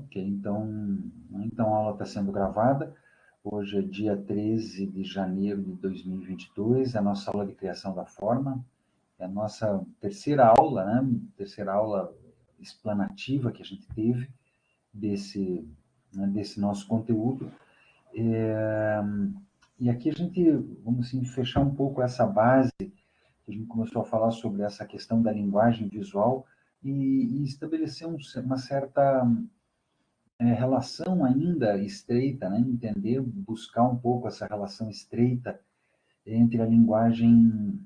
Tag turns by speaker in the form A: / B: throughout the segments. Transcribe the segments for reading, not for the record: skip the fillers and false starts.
A: Ok, então a aula está sendo gravada. Hoje é dia 13 de janeiro de 2022, a nossa aula de criação da forma. É a nossa terceira aula, né? Terceira aula explanativa que a gente teve desse nosso conteúdo. E aqui a gente, vamos assim, fechar um pouco essa base, que a gente começou a falar sobre essa questão da linguagem visual e estabelecer uma certa relação ainda estreita, né? Entender, buscar um pouco essa relação estreita entre a linguagem,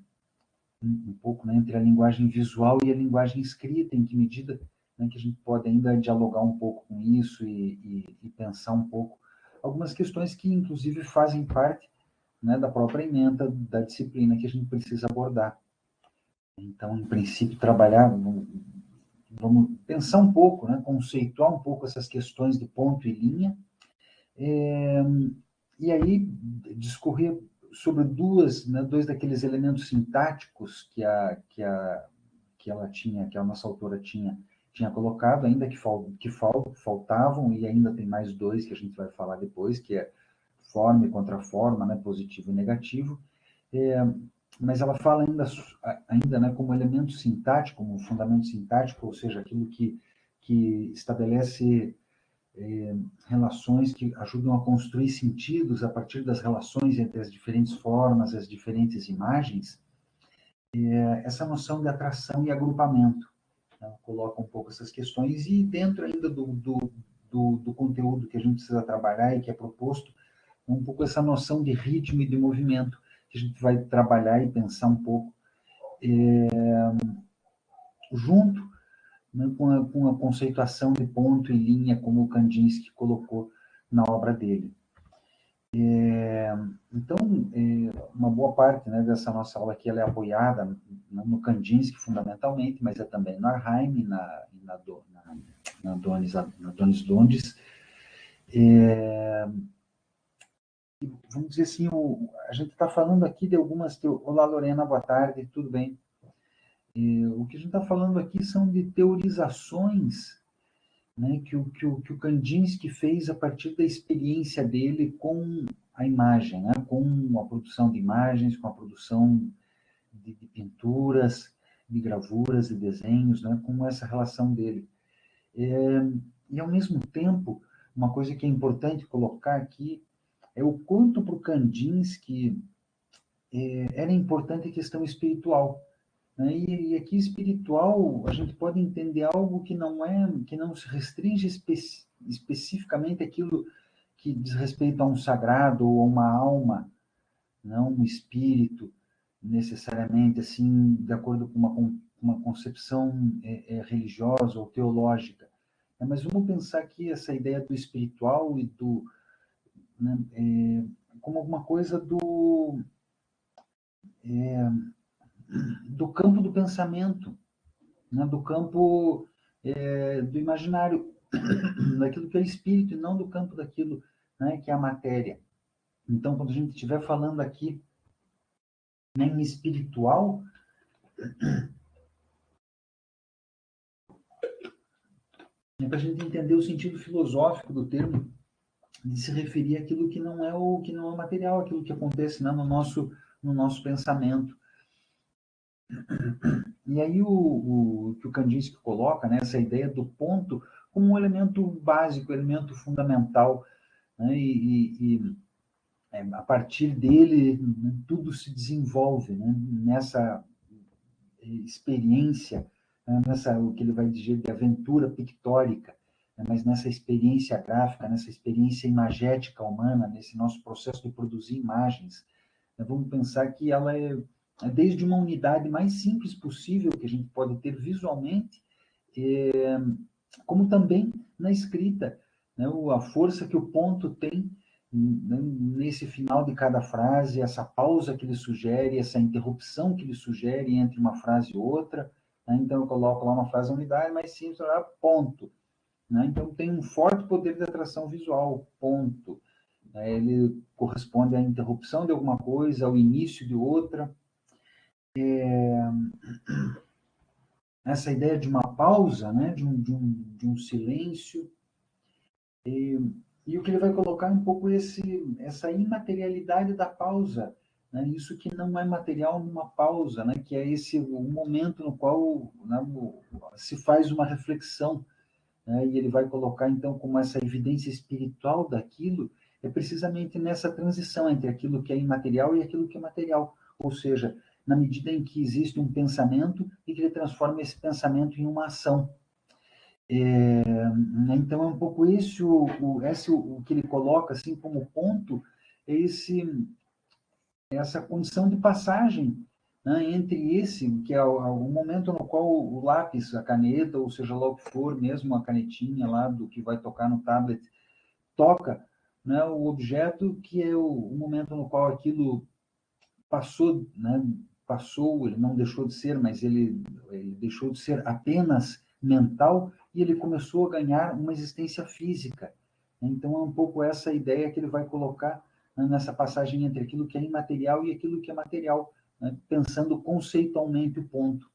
A: um pouco, né? Entre a linguagem visual e a linguagem escrita, em que medida, né, que a gente pode ainda dialogar um pouco com isso e pensar um pouco algumas questões que, inclusive, fazem parte, né, da própria ementa da disciplina que a gente precisa abordar. Então, em princípio, trabalhar, vamos pensar um pouco, né, conceituar um pouco essas questões de ponto e linha, e aí discorrer sobre dois daqueles elementos sintáticos que ela tinha, que a nossa autora tinha colocado, ainda faltavam, e ainda tem mais dois que a gente vai falar depois, que é forma e contraforma, né, positivo e negativo. Mas ela fala ainda, né, como elemento sintático, como fundamento sintático, ou seja, aquilo que estabelece relações que ajudam a construir sentidos a partir das relações entre as diferentes formas, as diferentes imagens, essa noção de atração e agrupamento. Ela coloca um pouco essas questões e dentro ainda do conteúdo que a gente precisa trabalhar e que é proposto, um pouco essa noção de ritmo e de movimento, que a gente vai trabalhar e pensar um pouco junto, né, com a conceituação de ponto e linha, como o Kandinsky colocou na obra dele. Então, uma boa parte, né, dessa nossa aula aqui ela é apoiada no Kandinsky, fundamentalmente, mas é também no Arheim, na Donis Dondes. Vamos dizer assim, a gente está falando aqui de algumas... Olá, Lorena, boa tarde, tudo bem? O que a gente está falando aqui são de teorizações, né, que o Kandinsky fez a partir da experiência dele com a imagem, né, com a produção de imagens, com a produção de pinturas, de gravuras, de desenhos, né, com essa relação dele. E, ao mesmo tempo, uma coisa que é importante colocar aqui é o quanto para o Kandinsky era importante a questão espiritual. Né? E aqui espiritual a gente pode entender algo que não se restringe especificamente aquilo que diz respeito a um sagrado ou a uma alma, não um espírito necessariamente assim de acordo com uma concepção religiosa ou teológica. Mas vamos pensar aqui essa ideia do espiritual e né, como alguma coisa do campo do pensamento, né, do campo do imaginário, daquilo que é espírito, e não do campo daquilo, né, que é a matéria. Então, quando a gente estiver falando aqui, né, em espiritual, é para a gente entender o sentido filosófico do termo, de se referir àquilo que não é material, aquilo que acontece, né, no nosso pensamento. E aí o que o Kandinsky coloca, né, essa ideia do ponto como um elemento básico, elemento fundamental, né, a partir dele, né, tudo se desenvolve, né, nessa experiência, né, o que ele vai dizer de aventura pictórica, né, mas nessa experiência gráfica, nessa experiência imagética humana, nesse nosso processo de produzir imagens. Né, vamos pensar que ela é desde uma unidade mais simples possível que a gente pode ter visualmente, como também na escrita, né, a força que o ponto tem nesse final de cada frase, essa pausa que ele sugere, essa interrupção que ele sugere entre uma frase e outra. Né? Então, eu coloco lá uma frase unidade, mais simples, ponto. Né? Então, tem um forte poder de atração visual, ponto. Né? Ele corresponde à interrupção de alguma coisa, ao início de outra. Essa ideia de uma pausa, né? de um silêncio, E o que ele vai colocar é um pouco essa imaterialidade da pausa, né? Isso que não é material numa pausa, né? Que é o momento no qual, né, se faz uma reflexão, né? E ele vai colocar, então, como essa evidência espiritual daquilo, é precisamente nessa transição entre aquilo que é imaterial e aquilo que é material. Ou seja, na medida em que existe um pensamento e que ele transforma esse pensamento em uma ação. Então, é um pouco o que ele coloca assim como ponto, é essa condição de passagem, né, entre esse, que é o momento no qual o lápis, a caneta, ou seja lá o que for, mesmo a canetinha lá do que vai tocar no tablet, toca, né, o objeto, que é o momento no qual aquilo passou, né, passou, ele não deixou de ser, mas ele deixou de ser apenas mental e ele começou a ganhar uma existência física. Então é um pouco essa ideia que ele vai colocar, né, nessa passagem entre aquilo que é imaterial e aquilo que é material, né, pensando conceitualmente o ponto,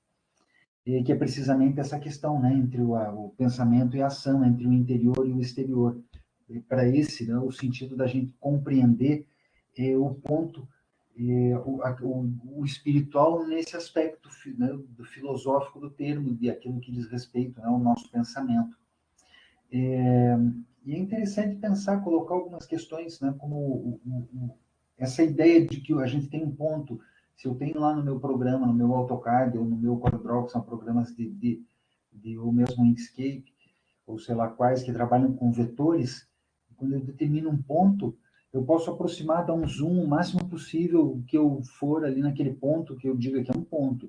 A: que é precisamente essa questão, né, entre o pensamento e a ação, entre o interior e o exterior. E para esse, né, o sentido da gente compreender o ponto, o espiritual nesse aspecto, né, do filosófico do termo, de aquilo que diz respeito, né, ao nosso pensamento. E é interessante pensar, colocar algumas questões, né, como essa ideia de que a gente tem um ponto. Se eu tenho lá no meu programa, no meu AutoCAD ou no meu CorelDRAW, que são programas ou mesmo Inkscape, ou sei lá quais, que trabalham com vetores, quando eu determino um ponto, eu posso aproximar, dar um zoom o máximo possível que eu for ali naquele ponto, que eu diga que é um ponto,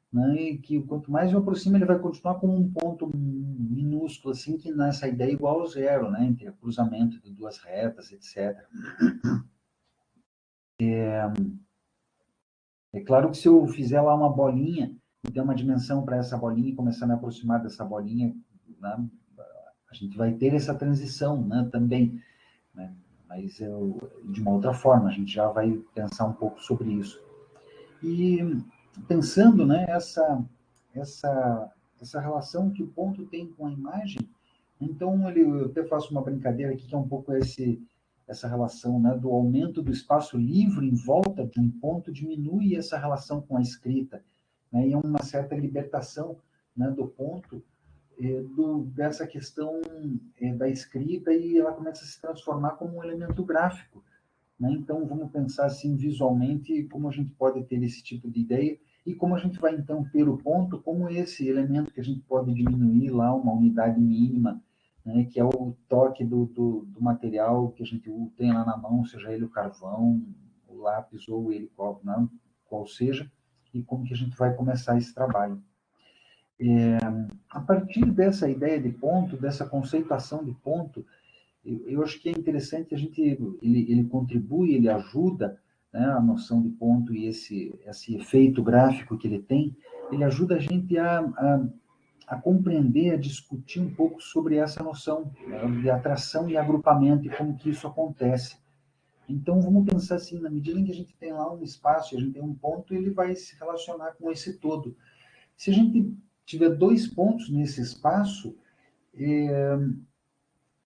A: né? E que quanto mais eu aproximo, ele vai continuar como um ponto minúsculo, assim, que nessa ideia é igual ao zero, né? Entre o cruzamento de duas retas, etc. É claro que se eu fizer lá uma bolinha e der uma dimensão para essa bolinha e começar a me aproximar dessa bolinha, né, a gente vai ter essa transição, né, também, né? Mas de uma outra forma, a gente já vai pensar um pouco sobre isso. E pensando, né, essa relação que o ponto tem com a imagem, então eu até faço uma brincadeira aqui que é um pouco essa relação, né, do aumento do espaço livre em volta de um ponto diminui essa relação com a escrita, né, e é uma certa libertação, né, do ponto, dessa questão da escrita, e ela começa a se transformar como um elemento gráfico, né? Então, vamos pensar assim visualmente como a gente pode ter esse tipo de ideia e como a gente vai então ter o ponto como esse elemento que a gente pode diminuir lá uma unidade mínima, né? Que é o toque do material que a gente tem lá na mão, seja ele o carvão, o lápis ou ele qual seja, e como que a gente vai começar esse trabalho. A partir dessa ideia de ponto, dessa conceituação de ponto, eu acho que é interessante ele contribui, ele ajuda, né, a noção de ponto e esse efeito gráfico que ele tem, ele ajuda a gente a compreender, a discutir um pouco sobre essa noção, né, de atração e agrupamento e como que isso acontece. Então, vamos pensar assim, na medida em que a gente tem lá um espaço, a gente tem um ponto, ele vai se relacionar com esse todo. Se a gente tiver dois pontos nesse espaço,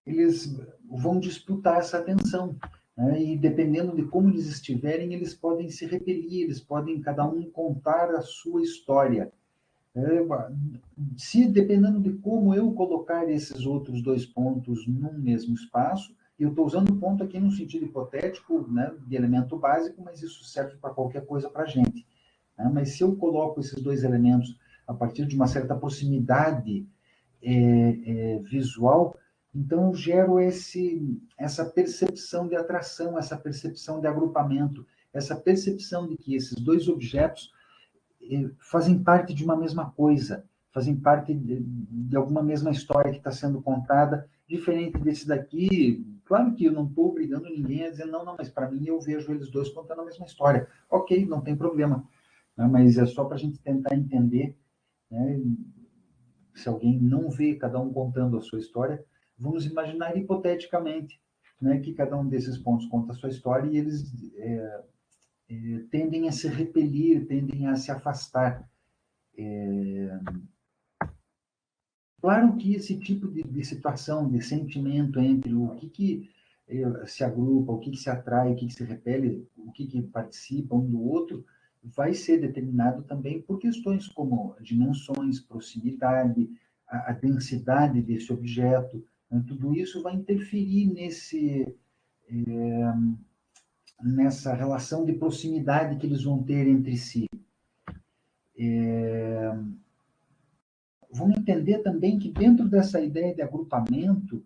A: eles vão disputar essa atenção, né? E dependendo de como eles estiverem, eles podem se repelir, eles podem cada um contar a sua história. Se dependendo de como eu colocar esses outros dois pontos num mesmo espaço, e eu estou usando ponto aqui no sentido hipotético, né, de elemento básico, mas isso serve para qualquer coisa para a gente, né? Mas se eu coloco esses dois elementos a partir de uma certa proximidade visual, então eu gero essa percepção de atração, essa percepção de agrupamento, essa percepção de que esses dois objetos fazem parte de uma mesma coisa, fazem parte de alguma mesma história que está sendo contada, diferente desse daqui. Claro que eu não estou obrigando ninguém a dizer, não, não, mas para mim eu vejo eles dois contando a mesma história. Ok, não tem problema, né? Mas é só para a gente tentar entender, né? Se alguém não vê cada um contando a sua história, vamos imaginar hipoteticamente, né, que cada um desses pontos conta a sua história e eles tendem a se repelir, tendem a se afastar. Claro que esse tipo de situação, de sentimento entre o que se agrupa, o que se atrai, o que se repele, o que participa um do outro, vai ser determinado também por questões como dimensões, proximidade, a densidade desse objeto, né? Tudo isso vai interferir nessa relação de proximidade que eles vão ter entre si. Vamos entender também que dentro dessa ideia de agrupamento,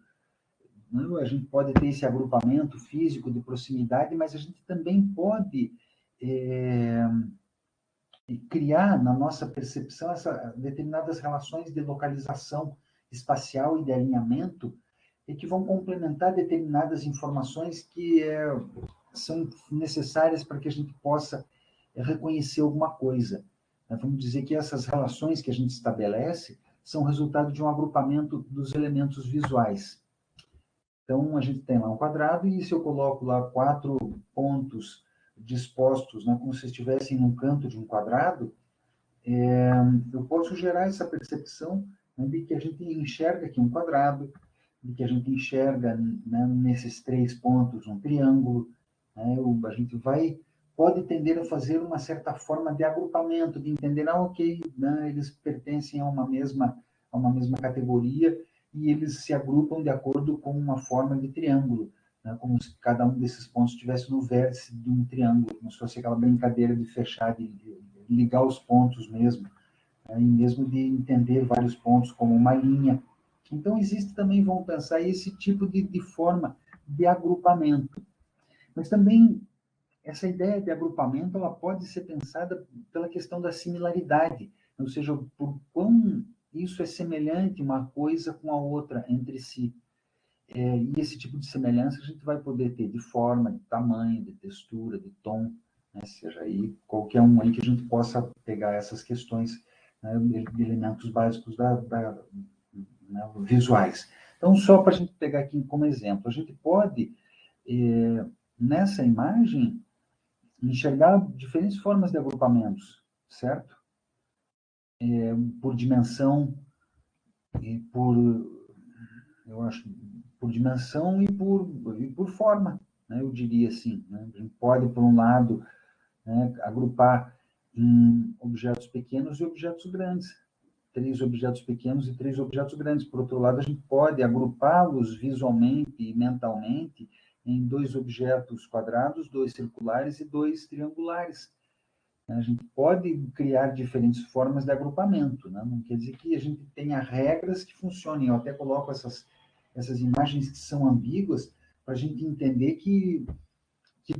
A: né, a gente pode ter esse agrupamento físico de proximidade, mas a gente também pode criar na nossa percepção determinadas relações de localização espacial e de alinhamento e que vão complementar determinadas informações que são necessárias para que a gente possa reconhecer alguma coisa. Vamos dizer que essas relações que a gente estabelece são resultado de um agrupamento dos elementos visuais. Então, a gente tem lá um quadrado e se eu coloco lá 4 pontos dispostos, né, como se estivessem num canto de um quadrado, eu posso gerar essa percepção, né, de que a gente enxerga aqui um quadrado, de que a gente enxerga, né, nesses 3 pontos um triângulo, né, a gente pode tender a fazer uma certa forma de agrupamento, de entender, ok, né, eles pertencem a uma mesma categoria e eles se agrupam de acordo com uma forma de triângulo, né, como se cada um desses pontos estivesse no vértice de um triângulo, como se fosse aquela brincadeira de fechar, de ligar os pontos mesmo, né, e mesmo de entender vários pontos como uma linha. Então, existe também, vamos pensar, esse tipo de forma de agrupamento. Mas também, essa ideia de agrupamento, ela pode ser pensada pela questão da similaridade, ou seja, por quão isso é semelhante uma coisa com a outra entre si. E esse tipo de semelhança a gente vai poder ter de forma, de tamanho, de textura, de tom, né? Seja aí qualquer um aí que a gente possa pegar essas questões, né, de elementos básicos né, visuais. Então, só para a gente pegar aqui como exemplo, a gente pode, nessa imagem, enxergar diferentes formas de agrupamentos, certo? Por dimensão e eu acho, por dimensão e por forma, né? Eu diria assim, né? A gente pode, por um lado, né, agrupar em objetos pequenos e objetos grandes. 3 objetos pequenos e 3 objetos grandes. Por outro lado, a gente pode agrupá-los visualmente e mentalmente em 2 objetos quadrados, 2 circulares e 2 triangulares. A gente pode criar diferentes formas de agrupamento, né? Não quer dizer que a gente tenha regras que funcionem. Eu até coloco essas imagens que são ambíguas para a gente entender que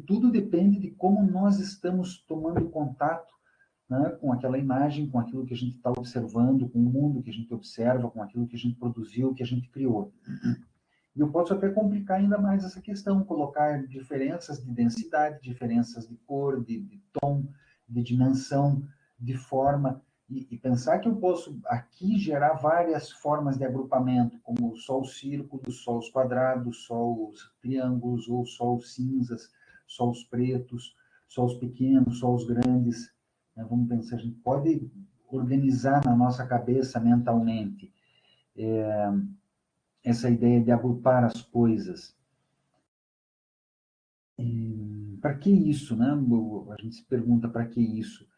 A: tudo depende de como nós estamos tomando contato, né, com aquela imagem, com aquilo que a gente está observando, com o mundo que a gente observa, com aquilo que a gente produziu, que a gente criou. E eu posso até complicar ainda mais essa questão, colocar diferenças de densidade, diferenças de cor, de tom, de dimensão, de forma, e pensar que eu posso aqui gerar várias formas de agrupamento, como só os círculos, só os quadrados, só os triângulos, ou só os cinzas, só os pretos, só os pequenos, só os grandes. Né? Vamos pensar, a gente pode organizar na nossa cabeça mentalmente essa ideia de agrupar as coisas. Para que isso, né? A gente se pergunta para que isso.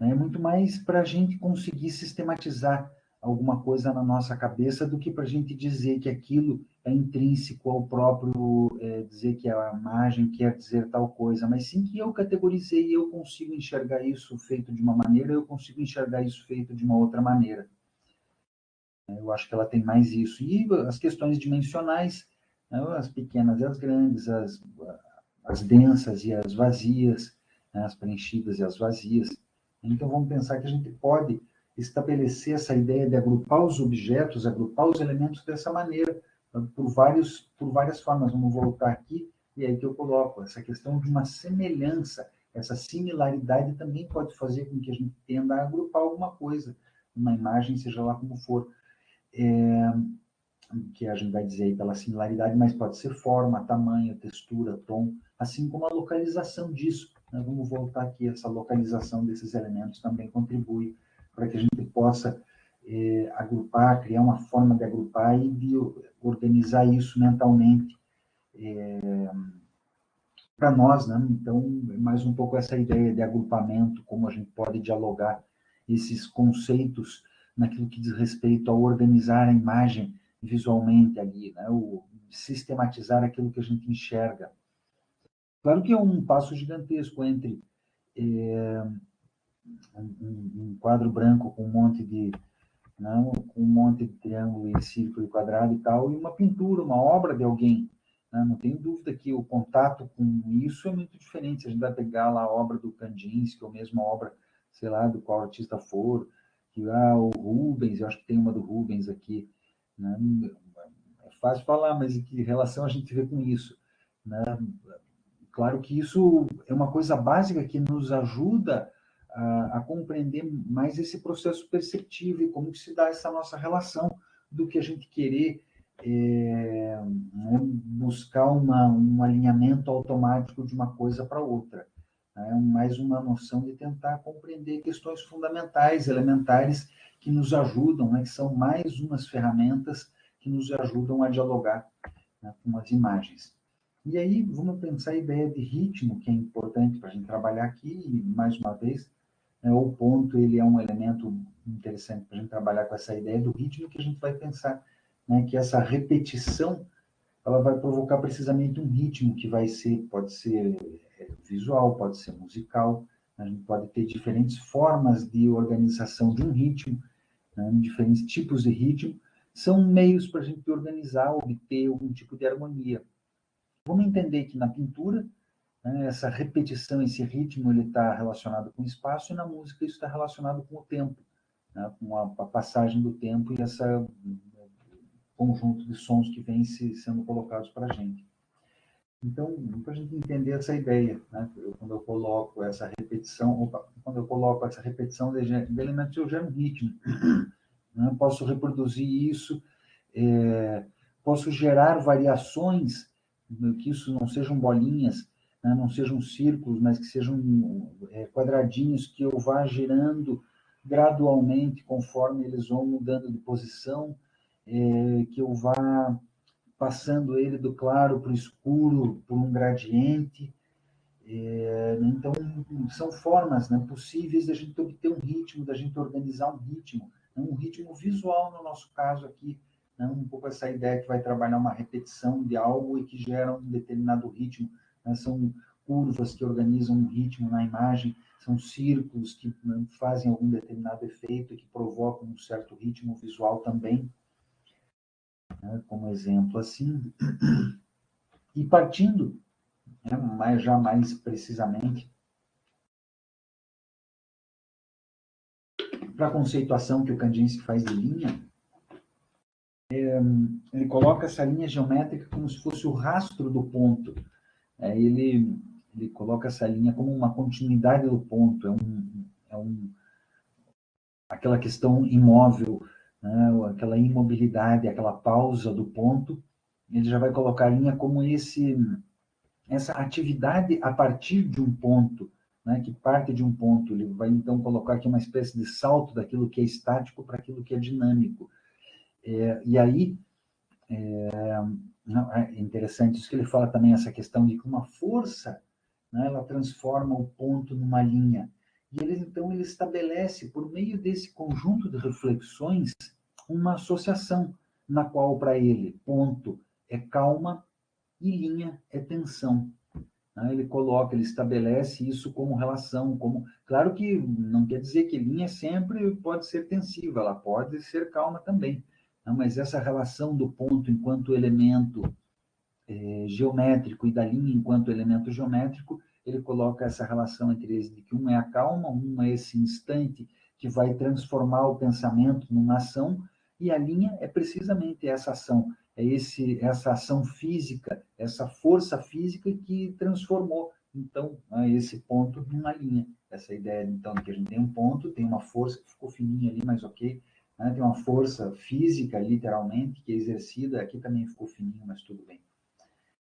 A: É muito mais para a gente conseguir sistematizar alguma coisa na nossa cabeça do que para a gente dizer que aquilo é intrínseco ao próprio, dizer que a imagem quer dizer tal coisa, mas sim que eu categorizei e eu consigo enxergar isso feito de uma maneira, eu consigo enxergar isso feito de uma outra maneira. Eu acho que ela tem mais isso. E as questões dimensionais, né, as pequenas e as grandes, as densas e as vazias, né, as preenchidas e as vazias. Então, vamos pensar que a gente pode estabelecer essa ideia de agrupar os objetos, agrupar os elementos dessa maneira, por várias formas. Vamos voltar aqui, e aí que eu coloco essa questão de uma semelhança, essa similaridade também pode fazer com que a gente tenda a agrupar alguma coisa, uma imagem, seja lá como for, que a gente vai dizer aí pela similaridade, mas pode ser forma, tamanho, textura, tom, assim como a localização disso. Né? Vamos voltar aqui, essa localização desses elementos também contribui para que a gente possa agrupar, criar uma forma de agrupar e de organizar isso mentalmente para nós, né? Então, mais um pouco essa ideia de agrupamento, como a gente pode dialogar esses conceitos naquilo que diz respeito a organizar a imagem visualmente ali, né? O sistematizar aquilo que a gente enxerga. Claro que é um passo gigantesco entre um quadro branco com um monte de não, com um monte de triângulo e círculo e quadrado e tal, e uma pintura, uma obra de alguém. Né? Não tenho dúvida que o contato com isso é muito diferente. Se a gente vai pegar lá a obra do Kandinsky, ou mesmo a obra, sei lá, do qual artista for, que o Rubens, eu acho que tem uma do Rubens aqui. Né? É fácil falar, mas que relação a gente vê com isso? Né? Claro que isso é uma coisa básica que nos ajuda a compreender mais esse processo perceptivo e como que se dá essa nossa relação do que a gente querer né, buscar um alinhamento automático de uma coisa para outra. É mais uma noção de tentar compreender questões fundamentais, elementares, que nos ajudam, né, que são mais umas ferramentas que nos ajudam a dialogar, né, com as imagens. E aí, vamos pensar a ideia de ritmo, que é importante para a gente trabalhar aqui, e mais uma vez, né, o ponto ele é um elemento interessante para a gente trabalhar com essa ideia do ritmo, que a gente vai pensar, né, que essa repetição ela vai provocar precisamente um ritmo que vai ser, pode ser visual, pode ser musical, a gente pode ter diferentes formas de organização de um ritmo, né, diferentes tipos de ritmo, são meios para a gente organizar, obter algum tipo de harmonia. Vamos entender que na pintura, né, essa repetição, esse ritmo, ele está relacionado com o espaço, e na música isso está relacionado com o tempo, né, com a passagem do tempo e esse conjunto de sons que vem sendo colocados para a gente. Então, para a gente entender essa ideia, né, quando eu coloco essa repetição, quando eu coloco essa repetição de elementos, eu gero um ritmo. Né, posso reproduzir isso, posso gerar variações, que isso não sejam bolinhas, né, não sejam círculos, mas que sejam quadradinhos que eu vá girando gradualmente conforme eles vão mudando de posição, que eu vá passando ele do claro para o escuro por um gradiente. Então, são formas, né, possíveis da gente obter um ritmo, da gente organizar um ritmo visual no nosso caso aqui, né, um pouco essa ideia que vai trabalhar uma repetição de algo e que gera um determinado ritmo. Né, são curvas que organizam um ritmo na imagem, são círculos que, né, fazem algum determinado efeito e que provocam um certo ritmo visual também, né, como exemplo assim. E partindo, né, já mais precisamente, para a conceituação que o Kandinsky faz de linha, ele coloca essa linha geométrica como se fosse o rastro do ponto. Ele coloca essa linha como uma continuidade do ponto, aquela questão imóvel, né, aquela imobilidade, aquela pausa do ponto. Ele já vai colocar a linha como essa atividade a partir de um ponto, né, que parte de um ponto. Ele vai, então, colocar aqui uma espécie de salto daquilo que é estático para aquilo que é dinâmico. E aí, é interessante isso que ele fala também, essa questão de que uma força, né, ela transforma o ponto numa linha. E ele, então, ele estabelece, por meio desse conjunto de reflexões, uma associação, na qual, para ele, ponto é calma e linha é tensão. Ele coloca, ele estabelece isso como relação, como, claro que não quer dizer que linha sempre pode ser tensiva, ela pode ser calma também, mas essa relação do ponto enquanto elemento geométrico e da linha enquanto elemento geométrico, ele coloca essa relação entre eles, de que um é a calma, um é esse instante que vai transformar o pensamento numa ação, e a linha é precisamente essa ação, essa ação física, essa força física que transformou, então, esse ponto numa linha. Essa ideia, então, de que a gente tem um ponto, tem uma força que ficou fininha ali, mas ok, né? Tem uma força física, literalmente, que é exercida, aqui também ficou fininho, mas tudo bem.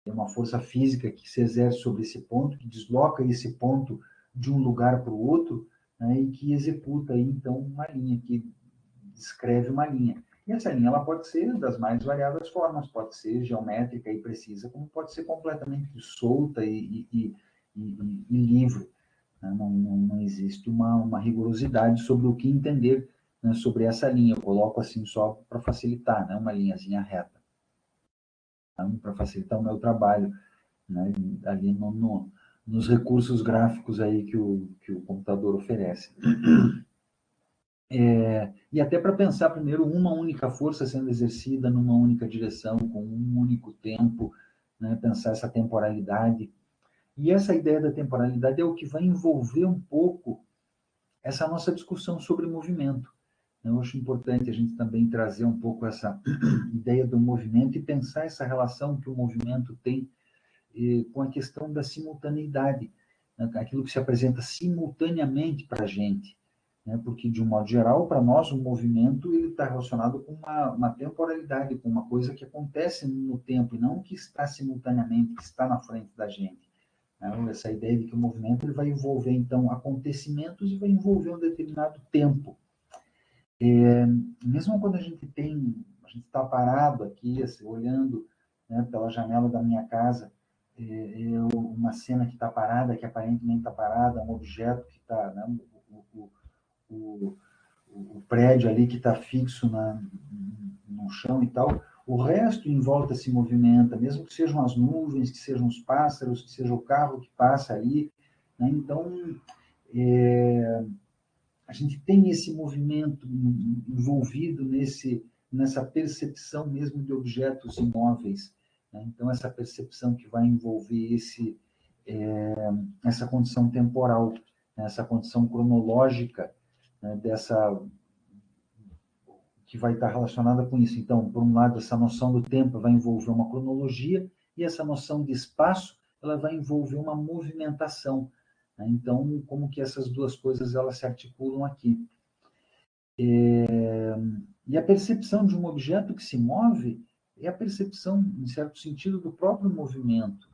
A: Tem uma força física que se exerce sobre esse ponto, que desloca esse ponto de um lugar para o outro, né, e que executa aí, então, uma linha que descreve uma linha. E essa linha ela pode ser das mais variadas formas, pode ser geométrica e precisa, como pode ser completamente solta e livre. Né? Não existe uma rigorosidade sobre o que entender, né, sobre essa linha. Eu coloco assim só para facilitar, né, uma linhazinha reta, tá? Para facilitar o meu trabalho, né, ali nos recursos gráficos aí que o computador oferece. E até para pensar primeiro uma única força sendo exercida numa única direção, com um único tempo, né, pensar essa temporalidade. E essa ideia da temporalidade é o que vai envolver um pouco essa nossa discussão sobre movimento. Eu acho importante a gente também trazer um pouco essa ideia do movimento e pensar essa relação que o movimento tem com a questão da simultaneidade, né? Aquilo que se apresenta simultaneamente para a gente. Né? Porque, de um modo geral, para nós, o movimento está relacionado com uma temporalidade, com uma coisa que acontece no tempo, e não que está simultaneamente, que está na frente da gente. Né? Essa ideia de que o movimento ele vai envolver, então, acontecimentos e vai envolver um determinado tempo. Mesmo quando a gente está parado aqui, assim, olhando, né, pela janela da minha casa, uma cena que está parada, que aparentemente está parada, um objeto que está, né, o, o prédio ali que está fixo no chão e tal, o resto em volta se movimenta, mesmo que sejam as nuvens, que sejam os pássaros, que seja o carro que passa ali, né? Então, a gente tem esse movimento envolvido nessa percepção mesmo de objetos imóveis, né? Então, essa percepção que vai envolver essa condição temporal, né? Essa condição cronológica, né? Que vai estar relacionada com isso. Então, por um lado, essa noção do tempo vai envolver uma cronologia e essa noção de espaço ela vai envolver uma movimentação. Né? Então, como que essas duas coisas elas se articulam aqui? E a percepção de um objeto que se move é a percepção, em certo sentido, do próprio movimento.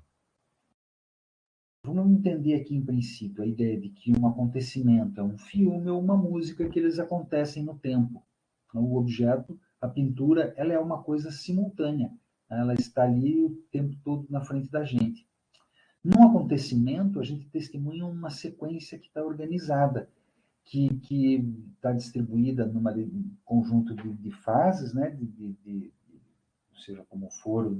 A: Vamos entender aqui, em princípio, a ideia de que um acontecimento é um filme ou uma música que eles acontecem no tempo. O objeto, a pintura, ela é uma coisa simultânea. Ela está ali o tempo todo na frente da gente. Num acontecimento, a gente testemunha uma sequência que está organizada, que está distribuída num conjunto de fases, né, seja como for,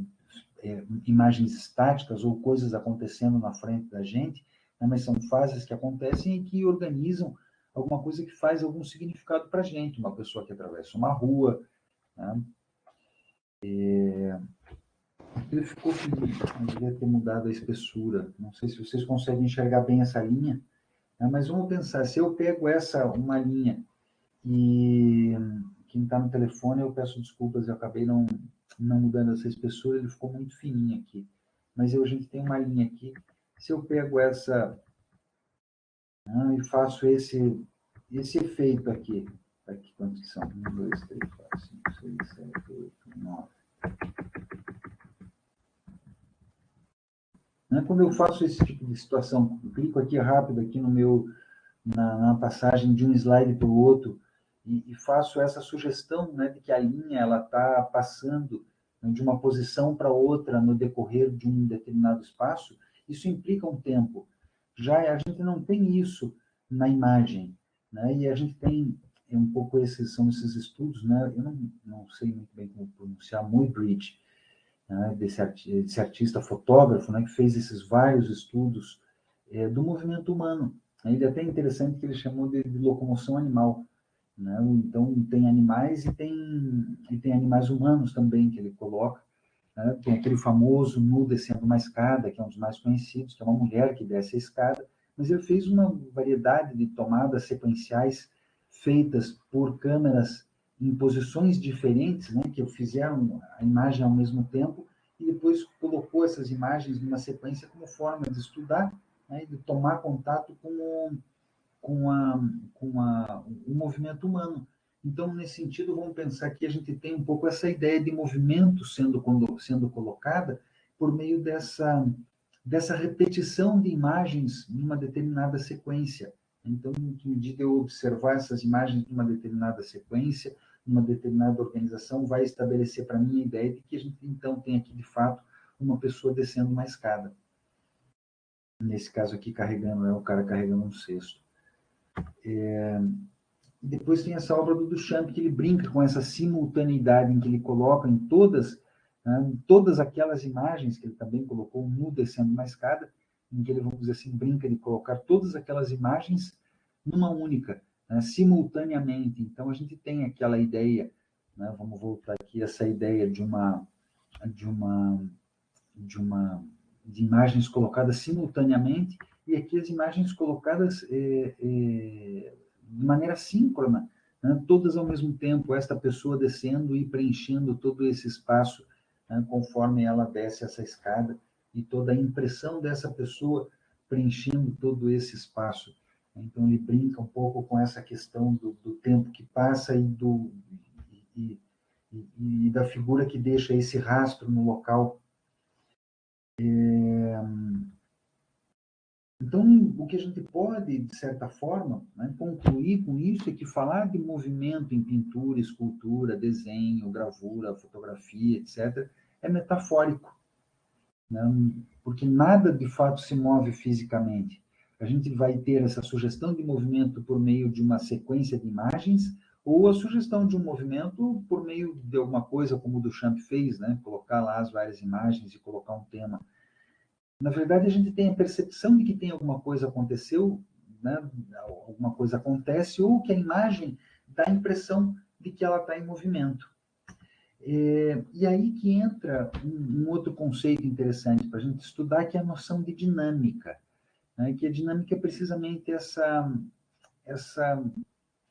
A: imagens estáticas ou coisas acontecendo na frente da gente, né, mas são fases que acontecem e que organizam alguma coisa que faz algum significado para a gente. Uma pessoa que atravessa uma rua, né? Ele ficou feliz, mas devia ter mudado a espessura. Não sei se vocês conseguem enxergar bem essa linha, né? Mas vamos pensar, se eu pego uma linha e quem está no telefone, eu peço desculpas, eu acabei não mudando essa espessura, ele ficou muito fininho aqui. Mas a gente tem uma linha aqui, se eu pego essa, né, e faço esse efeito aqui quantos que são? 1, 2, 3, 4, 5, 6, 7, 8, 9. Né? Quando eu faço esse tipo de situação, eu clico aqui rápido aqui na passagem de um slide para o outro e faço essa sugestão, né, de que a linha ela está passando, né, de uma posição para outra no decorrer de um determinado espaço, isso implica um tempo. Já a gente não tem isso na imagem, né? E a gente tem um pouco são esses estudos, né? Eu não sei muito bem como pronunciar, Muybridge, né? Desse artista fotógrafo, né? Que fez esses vários estudos do movimento humano. Ele é até interessante que ele chamou de locomoção animal, né? Então tem animais e tem animais humanos também que ele coloca. Né? Tem aquele famoso nu descendo uma escada, que é um dos mais conhecidos, que é uma mulher que desce a escada, mas ele fez uma variedade de tomadas sequenciais feitas por câmeras em posições diferentes, né, que fizeram a imagem ao mesmo tempo, e depois colocou essas imagens numa sequência como forma de estudar, né, de tomar contato com o movimento humano. Então, nesse sentido, vamos pensar que a gente tem um pouco essa ideia de movimento sendo colocada por meio dessa repetição de imagens numa determinada sequência. Então, em que medida eu observar essas imagens numa determinada sequência, uma determinada organização vai estabelecer para mim a ideia de que a gente, então, tem aqui, de fato, uma pessoa descendo uma escada. Nesse caso aqui, carregando, o cara carregando um cesto. E depois tem essa obra do Duchamp, que ele brinca com essa simultaneidade em que ele coloca em todas, né, em todas aquelas imagens que ele também colocou, nu descendo uma escada, em que ele, vamos dizer assim, brinca de colocar todas aquelas imagens numa única, né, simultaneamente. Então, a gente tem aquela ideia, né, vamos voltar aqui, essa ideia de uma, de imagens colocadas simultaneamente, e aqui as imagens colocadas de maneira síncrona, né, todas ao mesmo tempo, esta pessoa descendo e preenchendo todo esse espaço, né, conforme ela desce essa escada, e toda a impressão dessa pessoa preenchendo todo esse espaço. Então, ele brinca um pouco com essa questão do tempo que passa e, e da figura que deixa esse rastro no local. Então, o que a gente pode, de certa forma, né, concluir com isso é que falar de movimento em pintura, escultura, desenho, gravura, fotografia, etc., é metafórico, né? Porque nada de fato se move fisicamente. A gente vai ter essa sugestão de movimento por meio de uma sequência de imagens, ou a sugestão de um movimento por meio de alguma coisa, como o Duchamp fez, né? Colocar lá as várias imagens e colocar um tema. Na verdade, a gente tem a percepção de que tem alguma coisa aconteceu, né? Alguma coisa acontece, ou que a imagem dá a impressão de que ela está em movimento. E aí que entra um outro conceito interessante para a gente estudar, que é a noção de dinâmica, né? Que a dinâmica é precisamente essa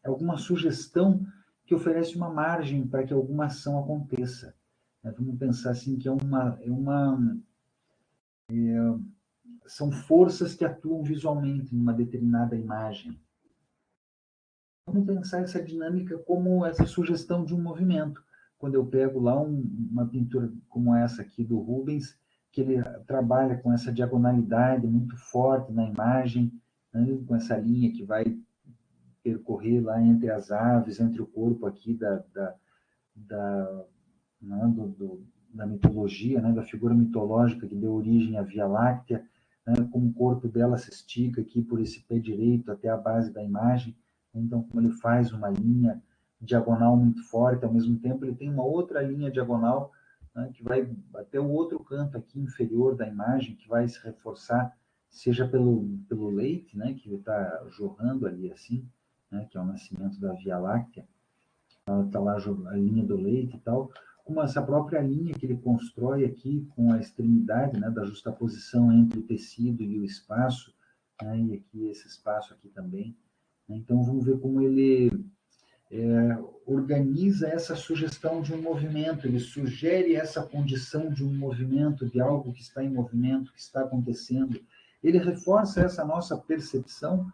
A: alguma sugestão que oferece uma margem para que alguma ação aconteça. Vamos pensar assim que são forças que atuam visualmente numa determinada imagem. Vamos pensar essa dinâmica como essa sugestão de um movimento. Quando eu pego lá uma pintura como essa aqui do Rubens, que ele trabalha com essa diagonalidade muito forte na imagem, né, com essa linha que vai percorrer lá entre as aves, entre o corpo aqui né, da mitologia, né, da figura mitológica que deu origem à Via Láctea, né, como o corpo dela se estica aqui por esse pé direito até a base da imagem. Então, como ele faz uma linha diagonal muito forte, ao mesmo tempo ele tem uma outra linha diagonal, né, que vai até o outro canto aqui inferior da imagem, que vai se reforçar, seja pelo leite, né, que está jorrando ali assim, né, que é o nascimento da Via Láctea, está lá a linha do leite e tal, como essa própria linha que ele constrói aqui com a extremidade, né, da justaposição entre o tecido e o espaço, né, e aqui esse espaço aqui também. Então, vamos ver como ele organiza essa sugestão de um movimento, ele sugere essa condição de um movimento, de algo que está em movimento, que está acontecendo. Ele reforça essa nossa percepção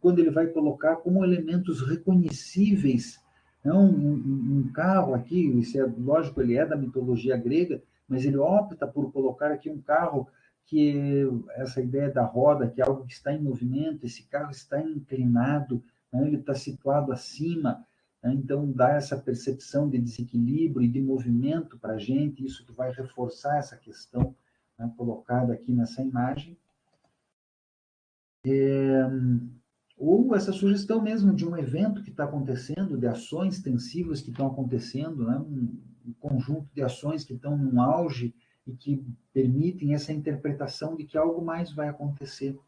A: quando ele vai colocar como elementos reconhecíveis. Não, um carro aqui, isso é lógico, ele é da mitologia grega, mas ele opta por colocar aqui um carro que essa ideia da roda, que é algo que está em movimento, esse carro está inclinado, né, ele está situado acima, né, então dá essa percepção de desequilíbrio e de movimento para a gente, isso que vai reforçar essa questão, né, colocada aqui nessa imagem. Ou essa sugestão mesmo de um evento que está acontecendo, de ações tensivas que estão acontecendo, né? Um conjunto de ações que estão num auge e que permitem essa interpretação de que algo mais vai acontecer.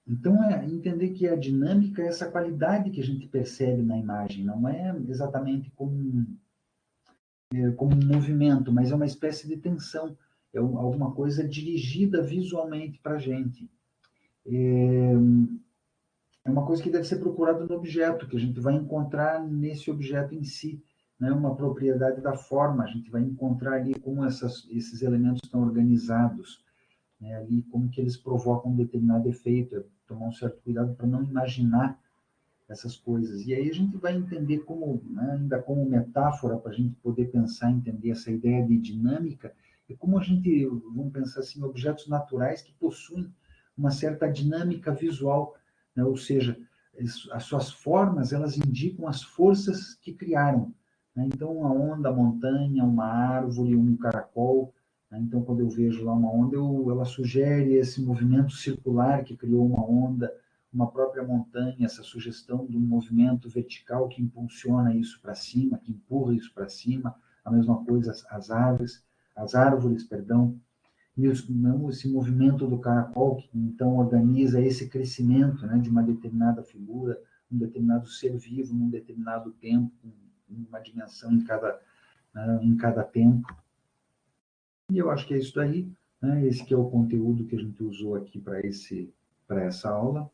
A: Então, entender que a dinâmica é essa qualidade que a gente percebe na imagem, não é exatamente como um movimento, mas é uma espécie de tensão, é alguma coisa dirigida visualmente para a gente. É uma coisa que deve ser procurada no objeto, que a gente vai encontrar nesse objeto em si, né? Uma propriedade da forma, a gente vai encontrar ali como esses elementos estão organizados, né? Ali como que eles provocam um determinado efeito, é tomar um certo cuidado para não imaginar essas coisas. E aí a gente vai entender como, né, ainda como metáfora, para a gente poder pensar, entender essa ideia de dinâmica, e como a gente, vamos pensar assim, objetos naturais que possuem uma certa dinâmica visual, né? Ou seja, as suas formas, elas indicam as forças que criaram, né? Então, uma onda, a montanha, uma árvore, um caracol, né? Então, quando eu vejo lá uma onda, ela sugere esse movimento circular que criou uma onda, uma própria montanha, essa sugestão de um movimento vertical que impulsiona isso para cima, que empurra isso para cima, a mesma coisa as árvores, perdão, e esse movimento do caracol, que então organiza esse crescimento, né, de uma determinada figura, um determinado ser vivo, num determinado tempo, uma dimensão em cada tempo. E eu acho que é isso daí, né, esse que é o conteúdo que a gente usou aqui para essa aula.